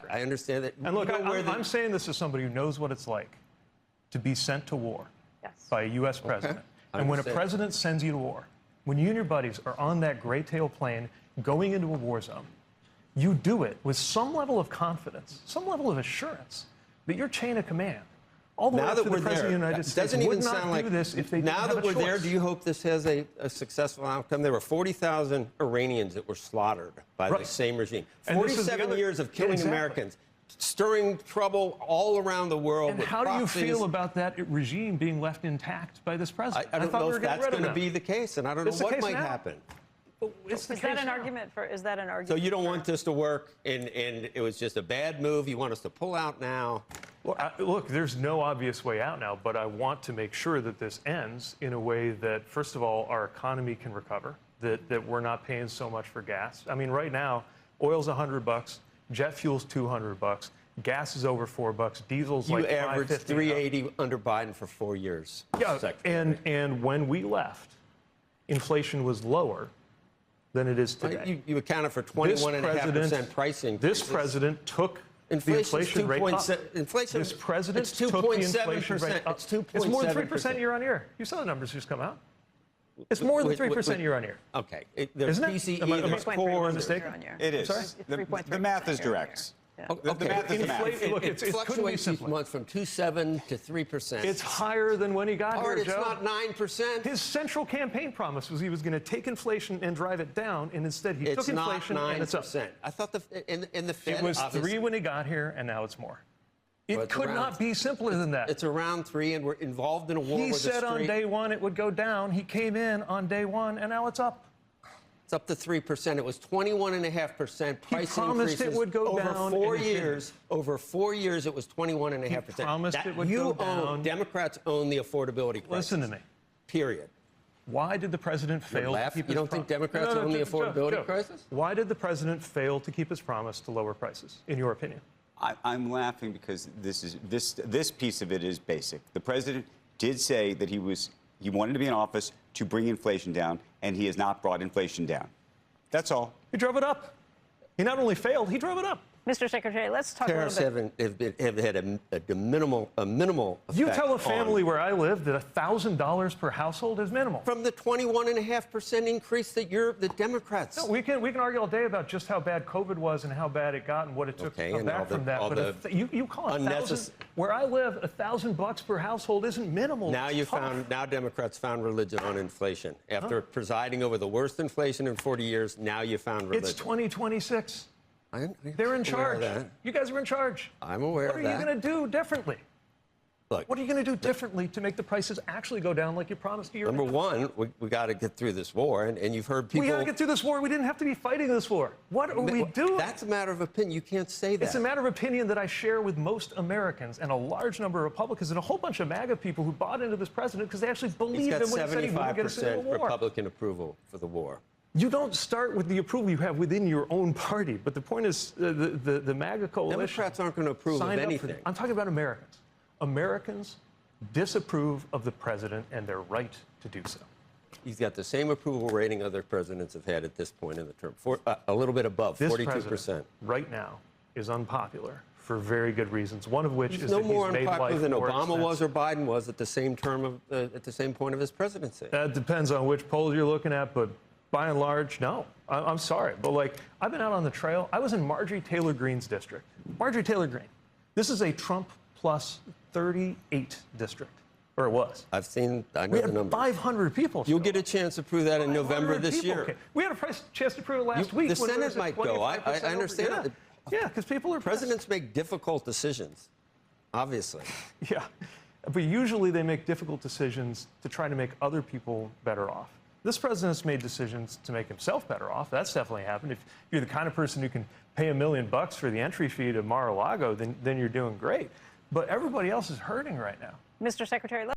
I understand that. And look, I'm saying this as somebody who knows what it's like to be sent to war by a U.S. president. And when a president sends you to war, when you and your buddies are on that gray tail plane going into a war zone, you do it with some level of confidence, some level of assurance that your chain of command, all the way up to the President of the United States, would not do this if they didn't have a choice. Now that we're there, do you hope this has a successful outcome? There were 40,000 Iranians that were slaughtered by the same regime. 47 years of killing Americans, stirring trouble all around the world. And how do you feel about that regime being left intact by this president? I don't know if that's going to be the case, and I don't know what might happen. Is that an argument? So you don't want this to work, and it was just a bad move. You want us to pull out now? Well, look, there's no obvious way out now, but I want to make sure that this ends in a way that, first of all, our economy can recover, that we're not paying so much for gas. I mean, right now, oil's $100, jet fuel's $200, gas is over $4, diesel's like $5.50. You averaged $3.80 under Biden for 4 years. Yeah, and when we left, inflation was lower than it is today. You accounted for 21.5% price increase. This president took the inflation rate up. This president took the inflation rate up. It's more than 3% year on year. You saw the numbers just come out. It's more than 3% year on year. Okay. Isn't it? Am I core mistaken? It is. The math is direct. The math is math. Look, it fluctuates each month from 2.7 to 3%. It's higher than when he got here, Joe. It's not 9%. His central campaign promise was he was going to take inflation and drive it down, and instead he took inflation and it's up. I thought the Fed... It was 3 when he got here, and now it's more. It could not be simpler than that. It's around 3, and we're involved in a war with the street. He said on day one it would go down. He came in on day one, and now it's up. It's up to 3%. It was 21.5% price increases it would go over down 4 years. Over 4 years, it was 21.5%. He promised it would go down. Democrats own the affordability crisis. Listen to me. Period. Why did the president fail to keep his promise? You don't think Democrats own the affordability crisis? Why did the president fail to keep his promise to lower prices, in your opinion? I'm laughing because this piece of it is basic. The president did say that he wanted to be in office to bring inflation down, and he has not brought inflation down. That's all. He drove it up. He not only failed, he drove it up. Mr. Secretary, let's talk Tariffs a little bit. have had a minimal effect. You tell a family where I live that $1,000 per household is minimal. From the 21.5% increase that the Democrats... No, we can argue all day about just how bad COVID was and how bad it got and what it took to come back from that. But you call it $1,000. Where I live, $1,000 per household isn't minimal. Now Democrats found religion on inflation. After presiding over the worst inflation in 40 years, now you found religion. It's 2026. They're in charge. You guys are in charge. I'm aware of that. What are you going to do differently? Look, what are you going to do differently to make the prices actually go down like you promised a year ago? Number one, we got to get through this war, and you've heard people... We got to get through this war. We didn't have to be fighting this war. What are we doing? That's a matter of opinion. You can't say that. It's a matter of opinion that I share with most Americans and a large number of Republicans and a whole bunch of MAGA people who bought into this president because they actually believed him when he said he wouldn't get us into a war. 75% Republican approval for the war. You don't start with the approval you have within your own party. But the point is, the MAGA coalition... Democrats aren't going to approve of anything. I'm talking about Americans. Americans disapprove of the president, and they're right to do so. He's got the same approval rating other presidents have had at this point in the term, a little bit above, 42%. This president right now is unpopular for very good reasons, one of which is that he's made life more expensive. No more unpopular than Obama was or Biden was at the same at the same point of his presidency. That depends on which polls you're looking at, but by and large, no. I'm sorry, but I've been out on the trail. I was in Marjorie Taylor Greene's district. Marjorie Taylor Greene. This is a Trump plus 38 district, or it was. I know the numbers. We had 500 people. You'll get a chance to prove that in November this year. Okay. We had a chance to prove it last week. The Senate might go. I understand that. Yeah, because people are... Presidents make difficult decisions, obviously. Yeah, but usually they make difficult decisions to try to make other people better off. This president's made decisions to make himself better off. That's definitely happened. If you're the kind of person who can pay $1 million for the entry fee to Mar-a-Lago, then you're doing great. But everybody else is hurting right now. Mr. Secretary,